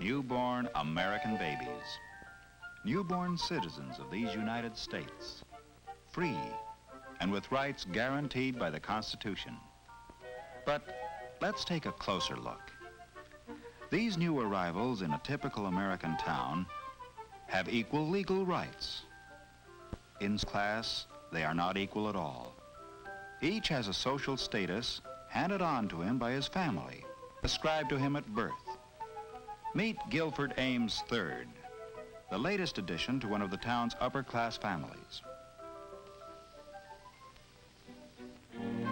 Newborn American babies. Newborn citizens of these United States. Free and with rights guaranteed by the Constitution. But let's take a closer look. These new arrivals in a typical American town have equal legal rights. In class, they are not equal at all. Each has a social status handed on to him by his family, ascribed to him at birth. Meet Guilford Ames III, the latest addition to one of the town's upper-class families.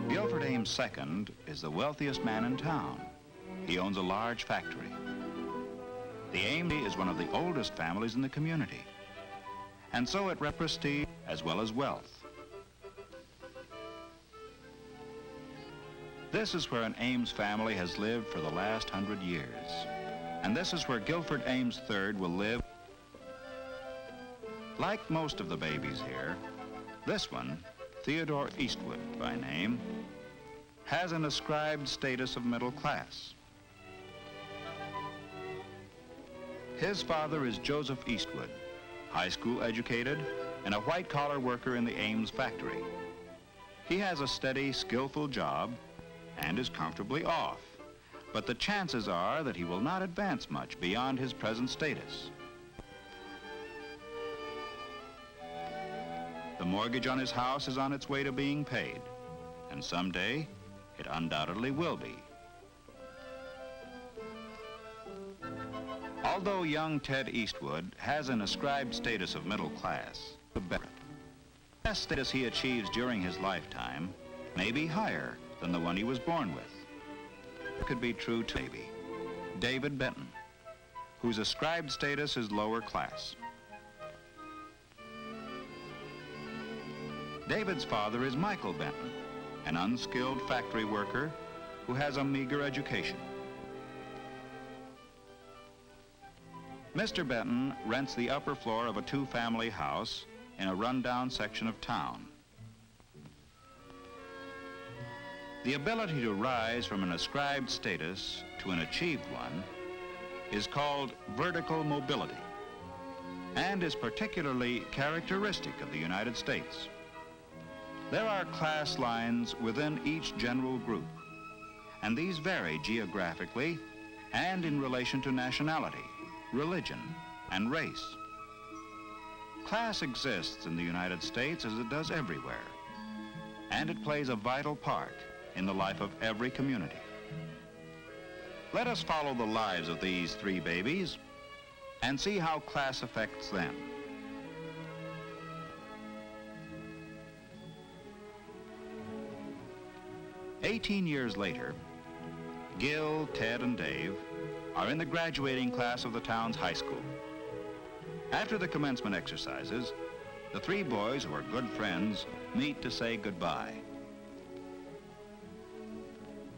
Guilford Ames II is the wealthiest man in town. He owns a large factory. The Ames is one of the oldest families in the community, and so it represents prestige as well as wealth. This is where an Ames family has lived for the last 100 years, and this is where Guilford Ames III will live. Like most of the babies here, this one, Theodore Eastwood by name, has an ascribed status of middle class. His father is Joseph Eastwood, high school educated and a white-collar worker in the Ames factory. He has a steady, skillful job and is comfortably off, but the chances are that he will not advance much beyond his present status. The mortgage on his house is on its way to being paid, and someday it undoubtedly will be. Although young Ted Eastwood has an ascribed status of middle class, the best status he achieves during his lifetime may be higher than the one he was born with. It could be true to maybe David Benton, whose ascribed status is lower class. David's father is Michael Benton, an unskilled factory worker who has a meager education. Mr. Benton rents the upper floor of a two-family house in a rundown section of town. The ability to rise from an ascribed status to an achieved one is called vertical mobility and is particularly characteristic of the United States. There are class lines within each general group, and these vary geographically and in relation to nationality, religion, and race. Class exists in the United States as it does everywhere, and it plays a vital part in the life of every community. Let us follow the lives of these three babies and see how class affects them. "18 years later, Gil, Ted, and Dave are in the graduating class of the town's high school. After the commencement exercises, the three boys, who are good friends, meet to say goodbye.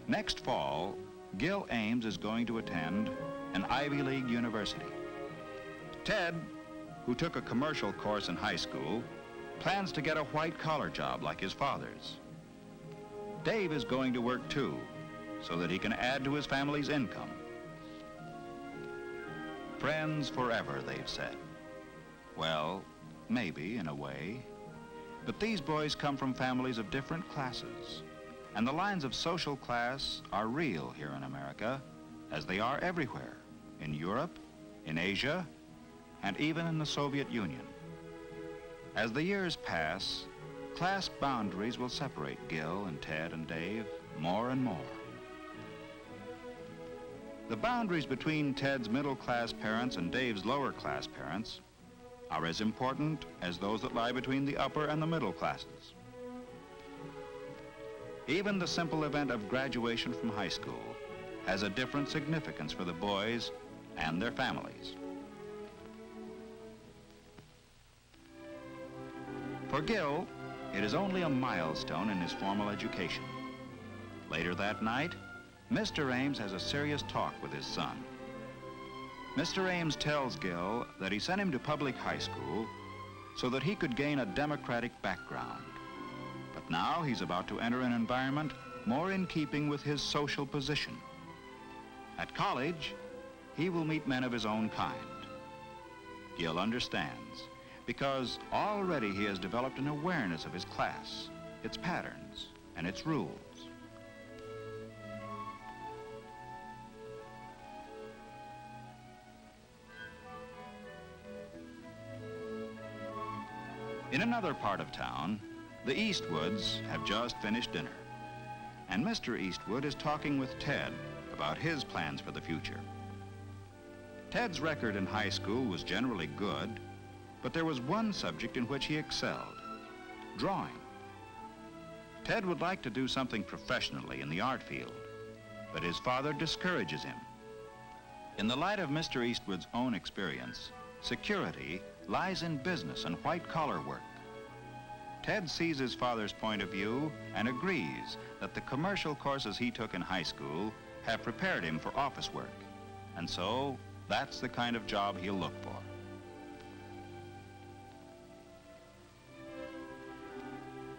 Next fall, Gil Ames is going to attend an Ivy League university. Ted, who took a commercial course in high school, plans to get a white-collar job like his father's. Dave is going to work too, so that he can add to his family's income. Friends forever, they've said. Well, maybe in a way, but these boys come from families of different classes, and the lines of social class are real here in America, as they are everywhere, in Europe, in Asia, and even in the Soviet Union. As the years pass, class boundaries will separate Gil and Ted and Dave more and more. The boundaries between Ted's middle-class parents and Dave's lower-class parents are as important as those that lie between the upper and the middle classes. Even the simple event of graduation from high school has a different significance for the boys and their families. For Gil, it is only a milestone in his formal education. Later that night, Mr. Ames has a serious talk with his son. Mr. Ames tells Gil that he sent him to public high school so that he could gain a democratic background. But now he's about to enter an environment more in keeping with his social position. At college, he will meet men of his own kind. Gil understands, because already he has developed an awareness of his class, its patterns, and its rules. In another part of town, the Eastwoods have just finished dinner, and Mr. Eastwood is talking with Ted about his plans for the future. Ted's record in high school was generally good, but there was one subject in which he excelled: drawing. Ted would like to do something professionally in the art field, but his father discourages him. In the light of Mr. Eastwood's own experience, security lies in business and white-collar work. Ted sees his father's point of view and agrees that the commercial courses he took in high school have prepared him for office work, and so that's the kind of job he'll look for.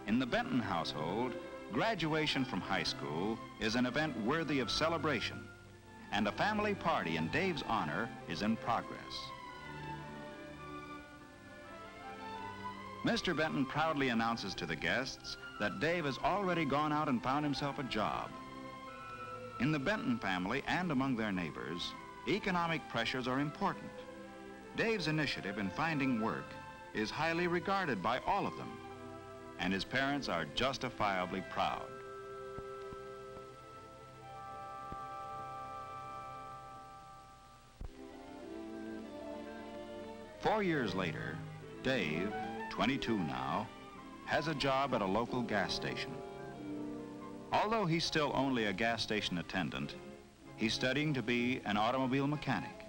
In the Benton household, graduation from high school is an event worthy of celebration, and a family party in Dave's honor is in progress. Mr. Benton proudly announces to the guests that Dave has already gone out and found himself a job. In the Benton family and among their neighbors, economic pressures are important. Dave's initiative in finding work is highly regarded by all of them, and his parents are justifiably proud. Four years later, Dave, 22 now, has a job at a local gas station. Although he's still only a gas station attendant, he's studying to be an automobile mechanic.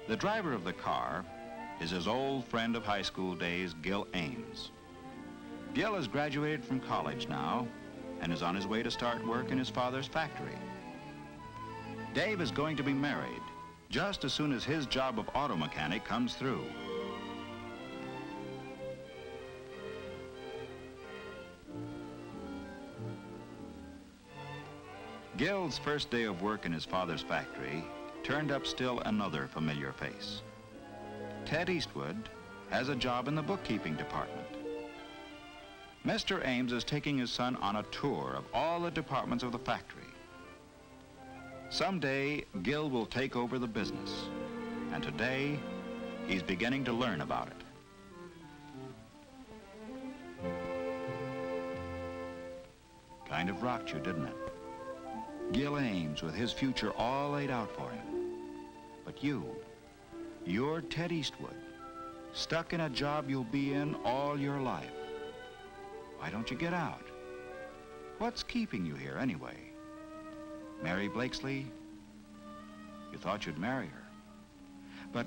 The driver of the car is his old friend of high school days, Gil Ames. Gil has graduated from college now and is on his way to start work in his father's factory. Dave is going to be married just as soon as his job of auto mechanic comes through. Gil's first day of work in his father's factory turned up still another familiar face. Ted Eastwood has a job in the bookkeeping department. Mr. Ames is taking his son on a tour of all the departments of the factory. Someday, Gil will take over the business, and today, he's beginning to learn about it. Kind of rocked you, didn't it? Gil Ames with his future all laid out for him. But you're Ted Eastwood, stuck in a job you'll be in all your life. Why don't you get out? What's keeping you here anyway? Mary Blakesley? You thought you'd marry her. But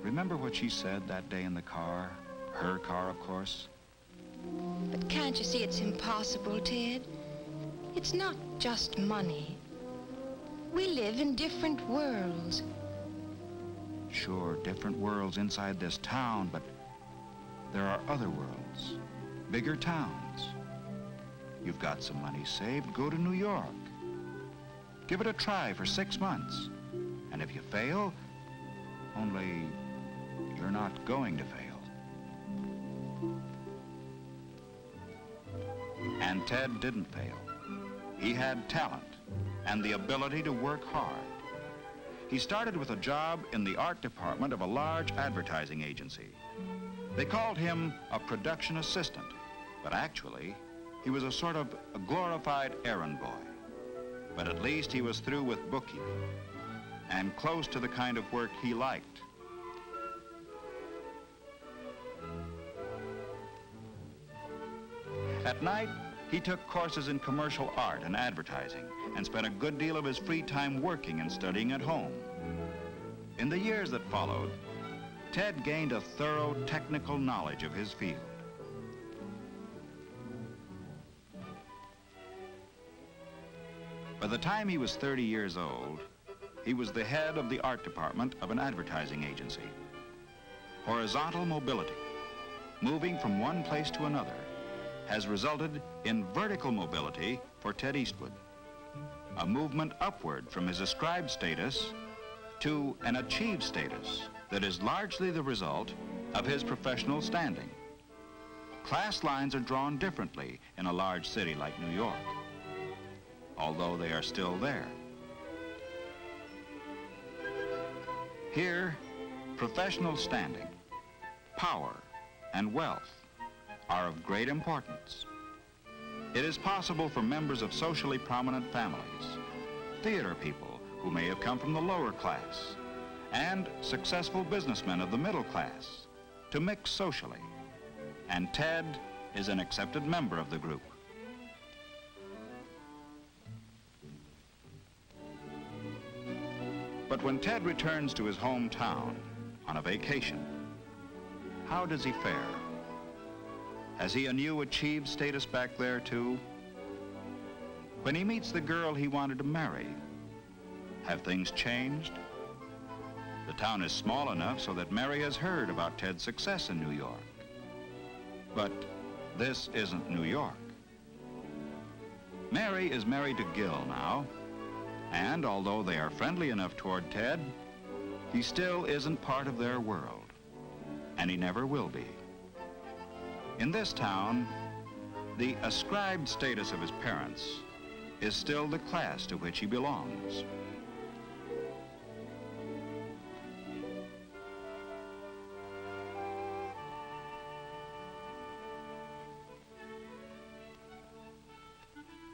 remember what she said that day in the car? Her car, of course. But can't you see it's impossible, Ted? It's not just money. We live in different worlds. Sure, different worlds inside this town, but there are other worlds, bigger towns. You've got some money saved, go to New York. Give it a try for 6 months. And if you fail, only you're not going to fail. And Ted didn't fail. He had talent and the ability to work hard. He started with a job in the art department of a large advertising agency. They called him a production assistant, but actually, he was a sort of a glorified errand boy. But at least he was through with bookkeeping and close to the kind of work he liked. At night, he took courses in commercial art and advertising and spent a good deal of his free time working and studying at home. In the years that followed, Ted gained a thorough technical knowledge of his field. By the time he was 30 years old, he was the head of the art department of an advertising agency. Horizontal mobility, moving from one place to another, has resulted in vertical mobility for Ted Eastwood, a movement upward from his ascribed status to an achieved status that is largely the result of his professional standing. Class lines are drawn differently in a large city like New York, although they are still there. Here, professional standing, power, and wealth are of great importance. It is possible for members of socially prominent families, theater people who may have come from the lower class, and successful businessmen of the middle class to mix socially, and Ted is an accepted member of the group. But when Ted returns to his hometown on a vacation, how does he fare? Has he a new achieved status back there too? When he meets the girl he wanted to marry, have things changed? The town is small enough so that Mary has heard about Ted's success in New York. But this isn't New York. Mary is married to Gil now, and although they are friendly enough toward Ted, he still isn't part of their world, and he never will be. In this town, the ascribed status of his parents is still the class to which he belongs.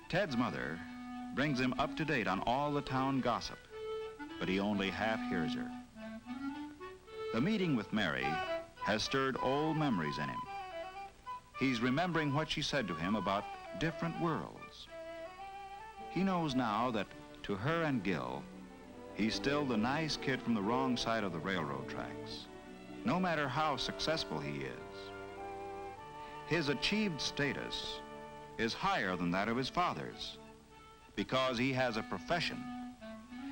Ted's mother brings him up to date on all the town gossip, but he only half hears her. The meeting with Mary has stirred old memories in him. He's remembering what she said to him about different worlds. He knows now that to her and Gil, he's still the nice kid from the wrong side of the railroad tracks, no matter how successful he is. His achieved status is higher than that of his father's because he has a profession,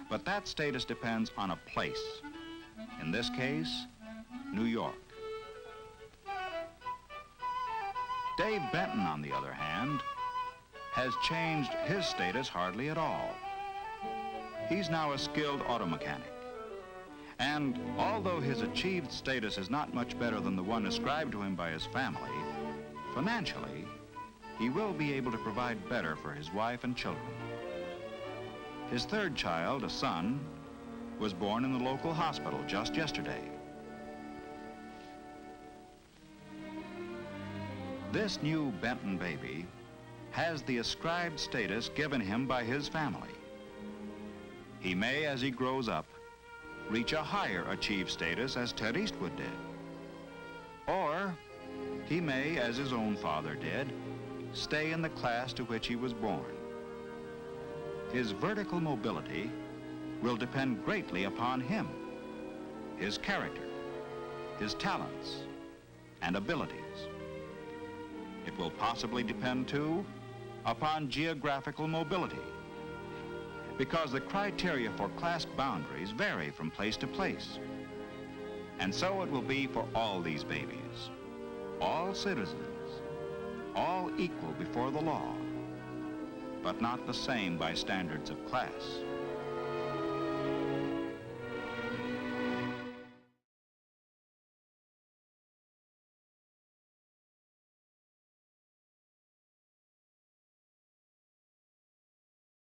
but that status depends on a place. In this case, New York. Dave Benton, on the other hand, has changed his status hardly at all. He's now a skilled auto mechanic. And although his achieved status is not much better than the one ascribed to him by his family, financially, he will be able to provide better for his wife and children. His third child, a son, was born in the local hospital just yesterday. This new Benton baby has the ascribed status given him by his family. He may, as he grows up, reach a higher achieved status as Ted Eastwood did. Or he may, as his own father did, stay in the class to which he was born. His vertical mobility will depend greatly upon him, his character, his talents, and abilities. It will possibly depend, too, upon geographical mobility, because the criteria for class boundaries vary from place to place. And so it will be for all these babies, all citizens, all equal before the law, but not the same by standards of class.